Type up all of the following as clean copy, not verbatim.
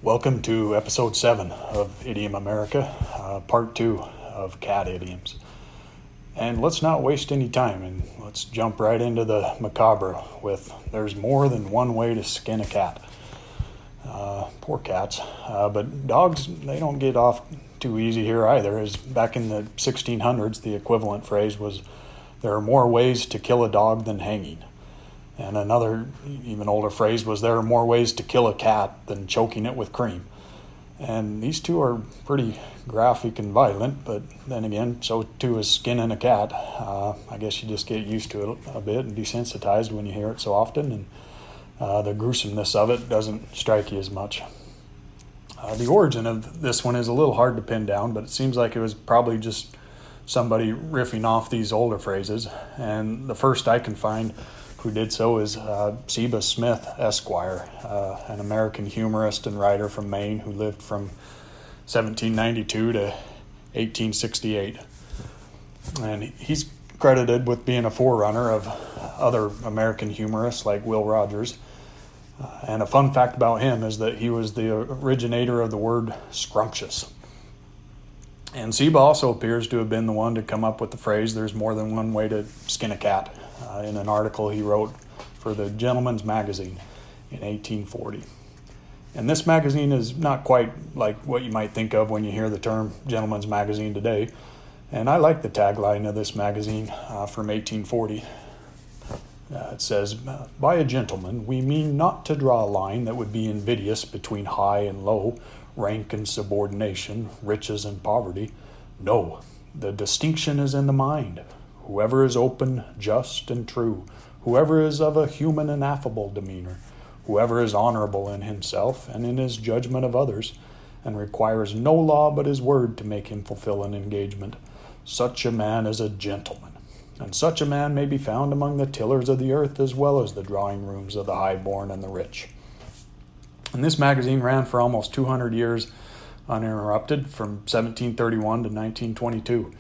Welcome to episode 7 of Idiom America, part 2 of cat idioms. And let's not waste any time and let's jump right into the macabre with there's more than one way to skin a cat. Poor cats. But dogs, they don't get off too easy here either, as back in the 1600s, the equivalent phrase was, there are more ways to kill a dog than hanging. And another, even older phrase was, there are more ways to kill a cat than choking it with cream. And these two are pretty graphic and violent, but then again, so too is skinning a cat. I guess you just get used to it a bit and desensitized when you hear it so often, and the gruesomeness of it doesn't strike you as much. The origin of this one is a little hard to pin down, but it seems like it was probably just somebody riffing off these older phrases. And the first I can find who did so is Seba Smith, Esquire, an American humorist and writer from Maine who lived from 1792 to 1868. And he's credited with being a forerunner of other American humorists like Will Rogers. And a fun fact about him is that he was the originator of the word scrumptious. And Seba also appears to have been the one to come up with the phrase, there's more than one way to skin a cat, in an article he wrote for the Gentleman's Magazine in 1840. And this magazine is not quite like what you might think of when you hear the term Gentleman's Magazine today. And I like the tagline of this magazine from 1840. It says, by a gentleman, we mean not to draw a line that would be invidious between high and low, rank and subordination, riches and poverty. No, the distinction is in the mind. Whoever is open, just, and true, whoever is of a human and affable demeanor, whoever is honorable in himself and in his judgment of others, and requires no law but his word to make him fulfill an engagement, such a man is a gentleman. And such a man may be found among the tillers of the earth as well as the drawing rooms of the highborn and the rich. And this magazine ran for almost 200 years uninterrupted from 1731 to 1922.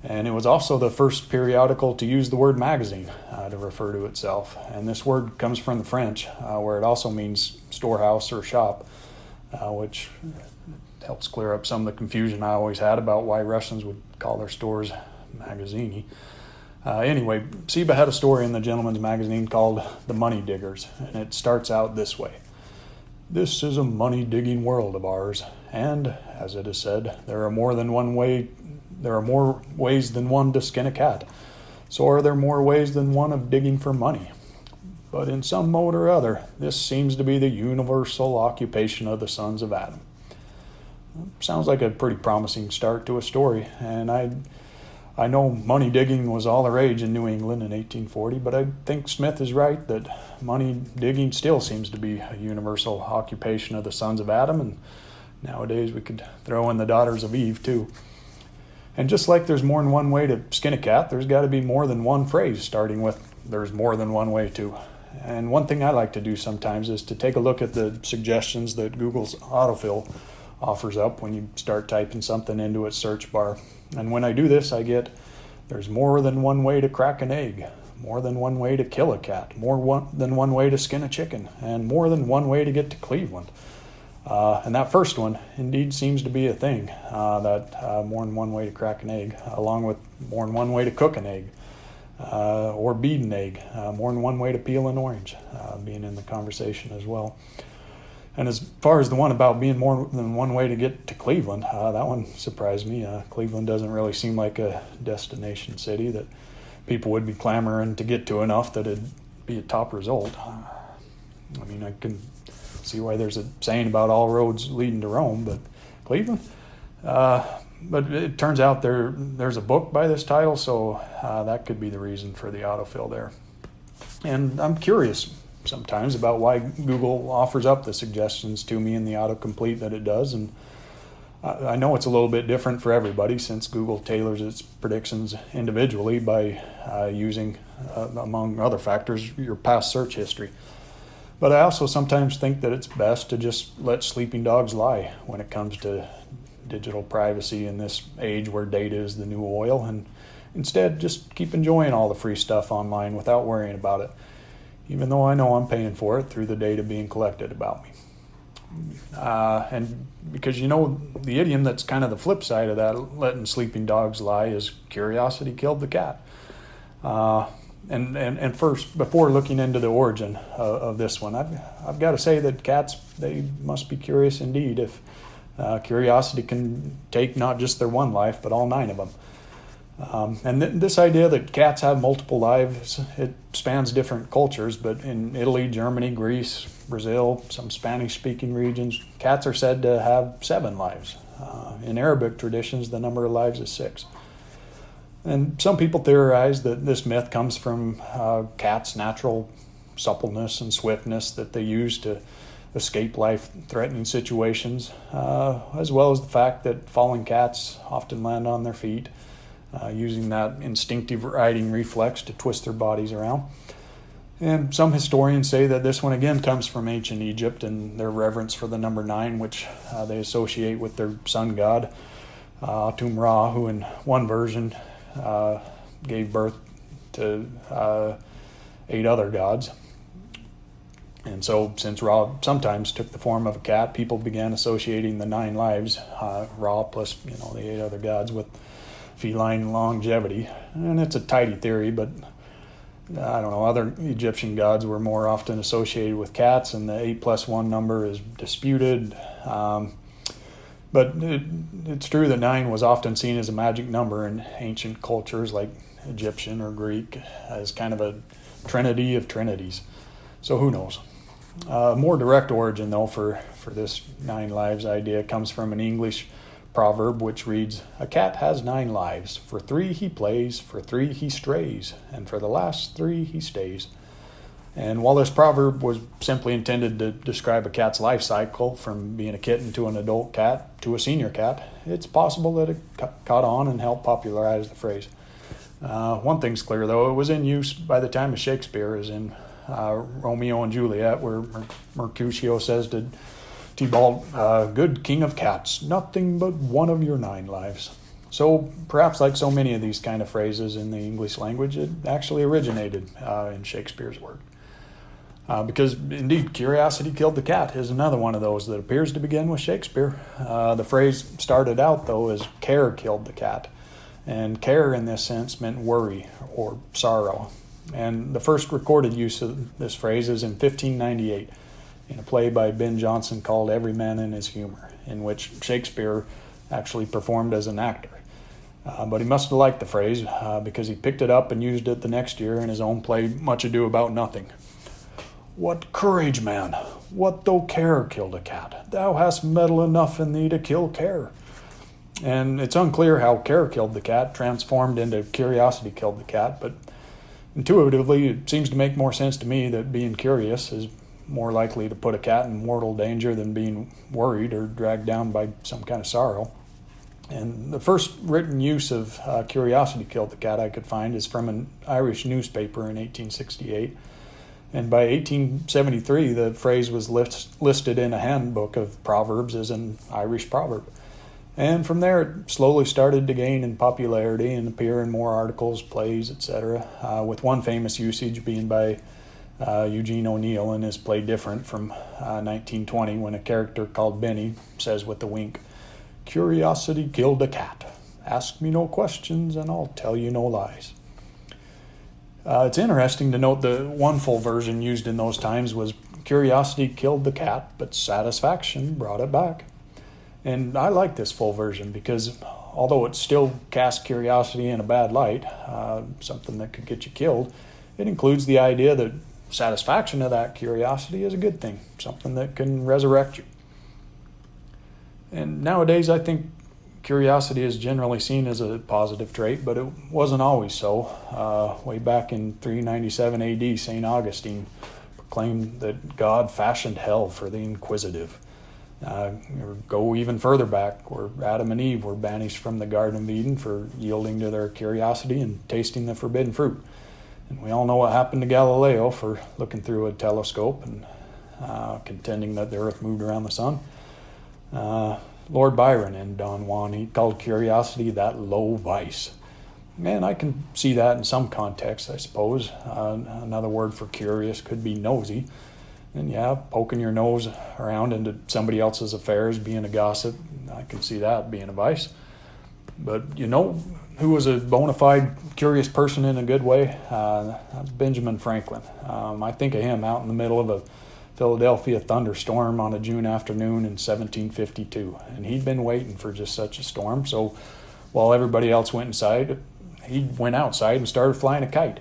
And it was also the first periodical to use the word magazine to refer to itself. And this word comes from the French, where it also means storehouse or shop, which helps clear up some of the confusion I always had about why Russians would call their stores magazini. Anyway, Seba had a story in the Gentleman's Magazine called The Money Diggers, and it starts out this way. This is a money-digging world of ours, and, as it is said, there are more ways than one to skin a cat. So are there more ways than one of digging for money. But in some mode or other, this seems to be the universal occupation of the sons of Adam. Sounds like a pretty promising start to a story, and I know money digging was all the rage in New England in 1840, but I think Smith is right that money digging still seems to be a universal occupation of the sons of Adam, and nowadays we could throw in the daughters of Eve too. And just like there's more than one way to skin a cat, there's got to be more than one phrase starting with there's more than one way to. And one thing I like to do sometimes is to take a look at the suggestions that Google's autofill offers up when you start typing something into its search bar. And when I do this, I get there's more than one way to crack an egg, more than one way to kill a cat, than one way to skin a chicken, and more than one way to get to Cleveland. And that first one indeed seems to be a thing, that more than one way to crack an egg, along with more than one way to cook an egg, or beat an egg, more than one way to peel an orange, being in the conversation as well. And as far as the one about being more than one way to get to Cleveland, that one surprised me. Cleveland doesn't really seem like a destination city that people would be clamoring to get to enough that it'd be a top result. I mean, I can see why there's a saying about all roads leading to Rome, but Cleveland? But it turns out there's a book by this title, so that could be the reason for the autofill there. And I'm curious sometimes about why Google offers up the suggestions to me in the autocomplete that it does, and I know it's a little bit different for everybody since Google tailors its predictions individually by using, among other factors, your past search history. But I also sometimes think that it's best to just let sleeping dogs lie when it comes to digital privacy in this age where data is the new oil, and instead just keep enjoying all the free stuff online without worrying about it, even though I know I'm paying for it through the data being collected about me. And because the idiom that's kind of the flip side of that, letting sleeping dogs lie, is curiosity killed the cat. And first, before looking into the origin of this one, I've got to say that cats, they must be curious indeed if curiosity can take not just their one life, but all 9 of them. And this idea that cats have multiple lives, it spans different cultures, but in Italy, Germany, Greece, Brazil, some Spanish-speaking regions, cats are said to have 7 lives. In Arabic traditions, the number of lives is 6. And some people theorize that this myth comes from cats' natural suppleness and swiftness that they use to escape life-threatening situations, as well as the fact that falling cats often land on their feet, using that instinctive riding reflex to twist their bodies around. And some historians say that this one again comes from ancient Egypt and their reverence for the number 9, which they associate with their sun god, Atum Ra, who in one version gave birth to 8 other gods. And so, since Ra sometimes took the form of a cat, people began associating the 9 lives, Ra plus the 8 other gods, with feline longevity. And it's a tidy theory, but I don't know, other Egyptian gods were more often associated with cats, and the 8+1 number is disputed. But it's true that 9 was often seen as a magic number in ancient cultures like Egyptian or Greek, as kind of a trinity of trinities. So who knows? More direct origin, though, for this 9 lives idea comes from an English proverb which reads, "A cat has 9 lives. For 3 he plays, for 3 he strays, and for the last 3 he stays." And while this proverb was simply intended to describe a cat's life cycle from being a kitten to an adult cat to a senior cat, it's possible that it caught on and helped popularize the phrase. One thing's clear, though, it was in use by the time of Shakespeare, as in Romeo and Juliet, where Mercutio says to Tybalt, "Good king of cats, nothing but one of your 9 lives." So perhaps like so many of these kind of phrases in the English language, it actually originated in Shakespeare's work. Because indeed, curiosity killed the cat is another one of those that appears to begin with Shakespeare. The phrase started out, though, as care killed the cat. And care in this sense meant worry or sorrow. And the first recorded use of this phrase is in 1598 in a play by Ben Jonson called Every Man in His Humor, in which Shakespeare actually performed as an actor. But he must have liked the phrase because he picked it up and used it the next year in his own play Much Ado About Nothing. "What courage, man! What though care killed a cat? Thou hast mettle enough in thee to kill care." And it's unclear how care killed the cat transformed into curiosity killed the cat, but intuitively it seems to make more sense to me that being curious is more likely to put a cat in mortal danger than being worried or dragged down by some kind of sorrow. And the first written use of curiosity killed the cat I could find is from an Irish newspaper in 1868. And by 1873, the phrase was listed in a handbook of proverbs as an Irish proverb. And from there, it slowly started to gain in popularity and appear in more articles, plays, etc., with one famous usage being by Eugene O'Neill in his play Different from 1920, when a character called Benny says with a wink, "Curiosity killed a cat. Ask me no questions and I'll tell you no lies." It's interesting to note the one full version used in those times was "Curiosity killed the cat, but satisfaction brought it back." And I like this full version because although it still casts curiosity in a bad light, something that could get you killed, it includes the idea that satisfaction of that curiosity is a good thing, something that can resurrect you. And nowadays, I think curiosity is generally seen as a positive trait, but it wasn't always so. Way back in 397 AD, St. Augustine proclaimed that God fashioned hell for the inquisitive. Or go even further back, where Adam and Eve were banished from the Garden of Eden for yielding to their curiosity and tasting the forbidden fruit. And we all know what happened to Galileo for looking through a telescope and contending that the earth moved around the sun. Lord Byron in Don Juan, he called curiosity that low vice. And I can see that in some contexts, I suppose. Another word for curious could be nosy. And yeah, poking your nose around into somebody else's affairs, being a gossip, I can see that being a vice. But you know who was a bona fide curious person in a good way? That's Benjamin Franklin. I think of him out in the middle of a Philadelphia thunderstorm on a June afternoon in 1752. And he'd been waiting for just such a storm. So while everybody else went inside, he went outside and started flying a kite.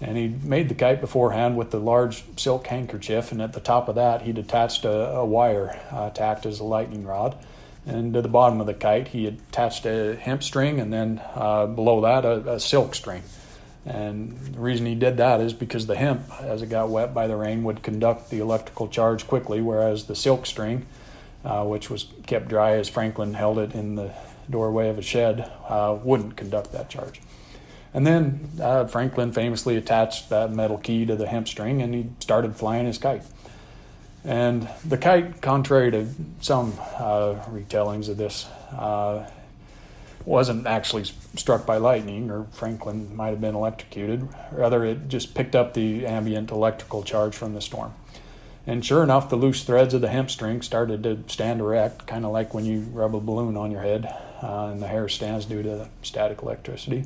And he made the kite beforehand with the large silk handkerchief, and at the top of that he'd attached a wire to act as a lightning rod. And to the bottom of the kite he attached a hemp string, and then below that a silk string. And the reason he did that is because the hemp, as it got wet by the rain, would conduct the electrical charge quickly, whereas the silk string, which was kept dry as Franklin held it in the doorway of a shed, wouldn't conduct that charge. And then Franklin famously attached that metal key to the hemp string, and he started flying his kite. And the kite, contrary to some retellings of this, wasn't actually struck by lightning, or Franklin might have been electrocuted. Rather, it just picked up the ambient electrical charge from the storm. And sure enough, the loose threads of the hemp string started to stand erect, kind of like when you rub a balloon on your head and the hair stands due to static electricity.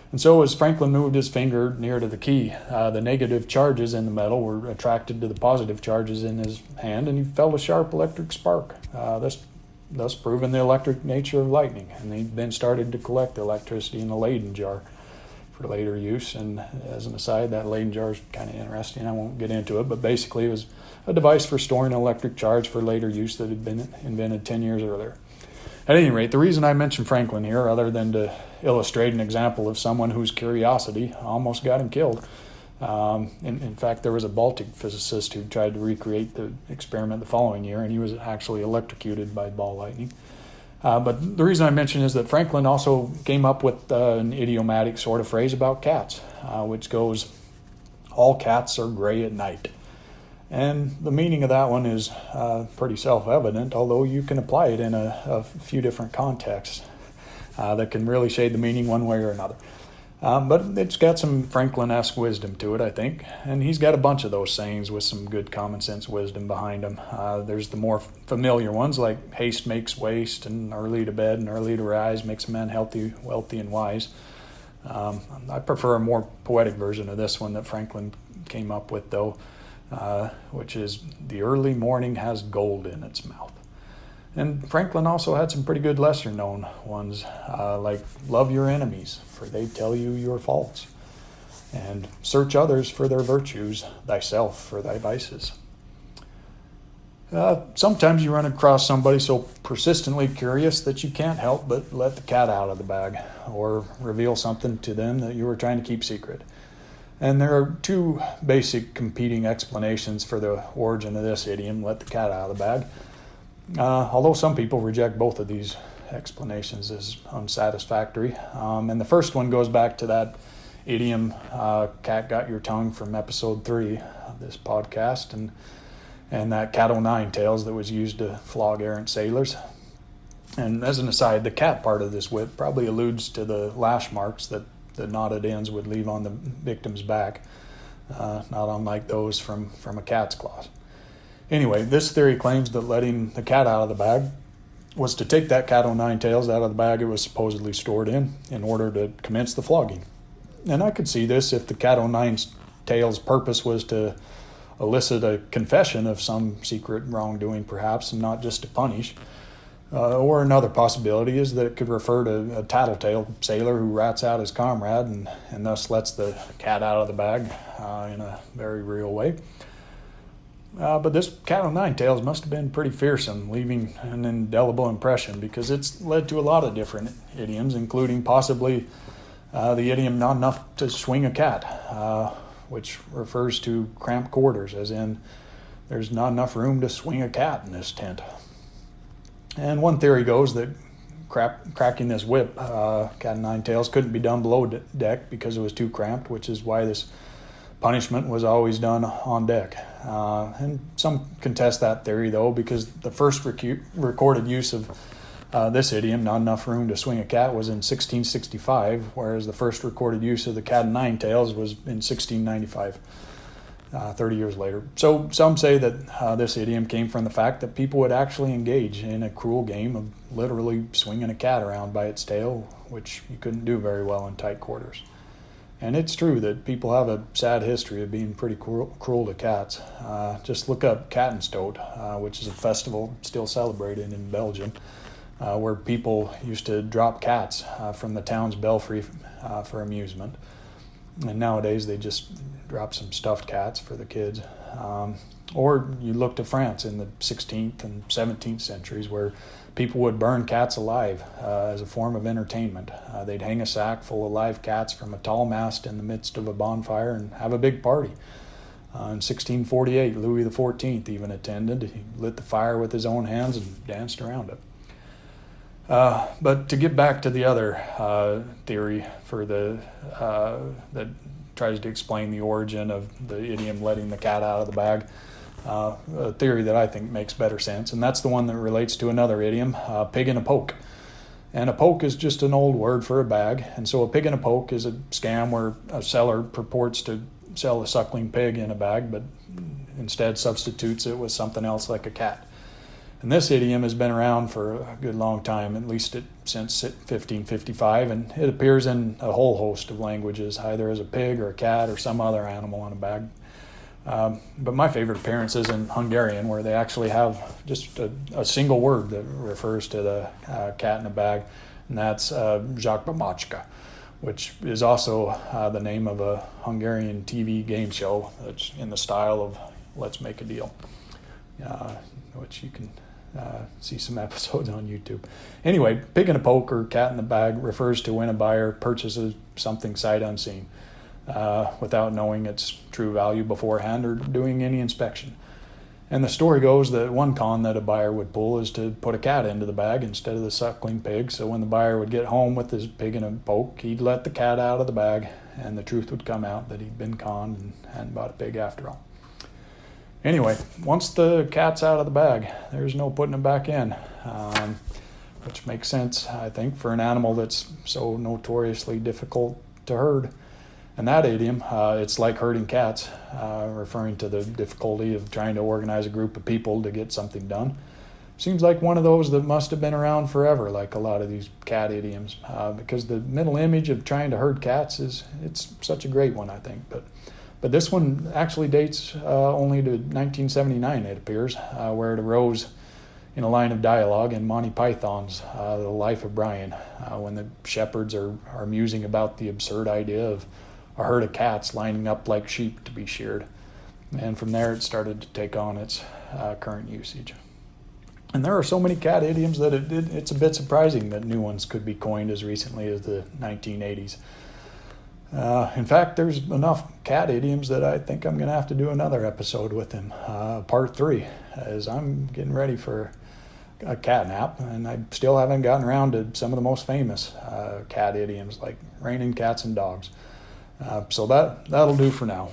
And so as Franklin moved his finger near to the key, the negative charges in the metal were attracted to the positive charges in his hand, and he felt a sharp electric spark, thus proving the electric nature of lightning. And he then started to collect the electricity in a Leyden jar for later use. And as an aside, that Leyden jar is kind of interesting. I won't get into it, but basically it was a device for storing electric charge for later use that had been invented 10 years earlier. At any rate, the reason I mention Franklin here, other than to illustrate an example of someone whose curiosity almost got him killed. In fact, there was a Baltic physicist who tried to recreate the experiment the following year, and he was actually electrocuted by ball lightning. But the reason I mention is that Franklin also came up with an idiomatic sort of phrase about cats, which goes, "All cats are gray at night." And the meaning of that one is pretty self-evident, although you can apply it in a few different contexts that can really shade the meaning one way or another. But it's got some Franklin-esque wisdom to it, I think. And he's got a bunch of those sayings with some good common sense wisdom behind them. There's the more familiar ones like haste makes waste, and early to bed and early to rise makes a man healthy, wealthy, and wise. I prefer a more poetic version of this one that Franklin came up with, though. Which is, the early morning has gold in its mouth. And Franklin also had some pretty good lesser known ones, like love your enemies, for they tell you your faults, and search others for their virtues, thyself for thy vices. Sometimes you run across somebody so persistently curious that you can't help but let the cat out of the bag, or reveal something to them that you were trying to keep secret. And there are two basic competing explanations for the origin of this idiom, let the cat out of the bag. Although some people reject both of these explanations as unsatisfactory. And the first one goes back to that idiom, cat got your tongue, from episode 3 of this podcast, and that cat o' nine tails that was used to flog errant sailors. And as an aside, the cat part of this whip probably alludes to the lash marks that the knotted ends would leave on the victim's back, not unlike those from a cat's claws. Anyway, this theory claims that letting the cat out of the bag was to take that cat o' nine tails out of the bag it was supposedly stored in order to commence the flogging. And I could see this if the cat o' nine tails' purpose was to elicit a confession of some secret wrongdoing, perhaps, and not just to punish. Or another possibility is that it could refer to a tattletale sailor who rats out his comrade and thus lets the cat out of the bag in a very real way. But this cat o' nine tails must have been pretty fearsome, leaving an indelible impression, because it's led to a lot of different idioms, including possibly the idiom not enough to swing a cat, which refers to cramped quarters, as in there's not enough room to swing a cat in this tent. And one theory goes that cracking this whip, cat o' nine tails, couldn't be done below deck because it was too cramped, which is why this punishment was always done on deck. And some contest that theory, though, because the first recorded use of this idiom, not enough room to swing a cat, was in 1665, whereas the first recorded use of the cat o' nine tails was in 1695. 30 years later. So some say that this idiom came from the fact that people would actually engage in a cruel game of literally swinging a cat around by its tail, which you couldn't do very well in tight quarters. And it's true that people have a sad history of being pretty cruel to cats. Just look up Kattenstoot, which is a festival still celebrated in Belgium, where people used to drop cats from the town's belfry for amusement. And nowadays they just drop some stuffed cats for the kids. Or you look to France in the 16th and 17th centuries, where people would burn cats alive as a form of entertainment. They'd hang a sack full of live cats from a tall mast in the midst of a bonfire and have a big party. In 1648, Louis XIV even attended. He lit the fire with his own hands and danced around it. But to get back to the other theory for that tries to explain the origin of the idiom letting the cat out of the bag, a theory that I think makes better sense, and that's the one that relates to another idiom, pig in a poke. And a poke is just an old word for a bag, and so a pig in a poke is a scam where a seller purports to sell a suckling pig in a bag, but instead substitutes it with something else like a cat. And this idiom has been around for a good long time, at least since 1555, and it appears in a whole host of languages, either as a pig or a cat or some other animal in a bag. But my favorite appearance is in Hungarian, where they actually have just a single word that refers to the cat in a bag, and that's zsákba-macska, which is also the name of a Hungarian TV game show that's in the style of Let's Make a Deal, which you can see some episodes on YouTube. Anyway, pig in a poke or cat in the bag refers to when a buyer purchases something sight unseen without knowing its true value beforehand or doing any inspection. And the story goes that one con that a buyer would pull is to put a cat into the bag instead of the suckling pig, so when the buyer would get home with his pig in a poke, he'd let the cat out of the bag, and the truth would come out that he'd been conned and hadn't bought a pig after all. Anyway, once the cat's out of the bag, there's no putting it back in, which makes sense, I think, for an animal that's so notoriously difficult to herd. And that idiom, it's like herding cats, referring to the difficulty of trying to organize a group of people to get something done. Seems like one of those that must have been around forever, like a lot of these cat idioms, because the mental image of trying to herd cats it's such a great one, I think. But this one actually dates only to 1979, it appears, where it arose in a line of dialogue in Monty Python's The Life of Brian, when the shepherds are musing about the absurd idea of a herd of cats lining up like sheep to be sheared. And from there it started to take on its current usage. And there are so many cat idioms that it's a bit surprising that new ones could be coined as recently as the 1980s. In fact, there's enough cat idioms that I think I'm going to have to do another episode with him, part 3, as I'm getting ready for a cat nap, and I still haven't gotten around to some of the most famous cat idioms like raining cats and dogs. So that'll do for now.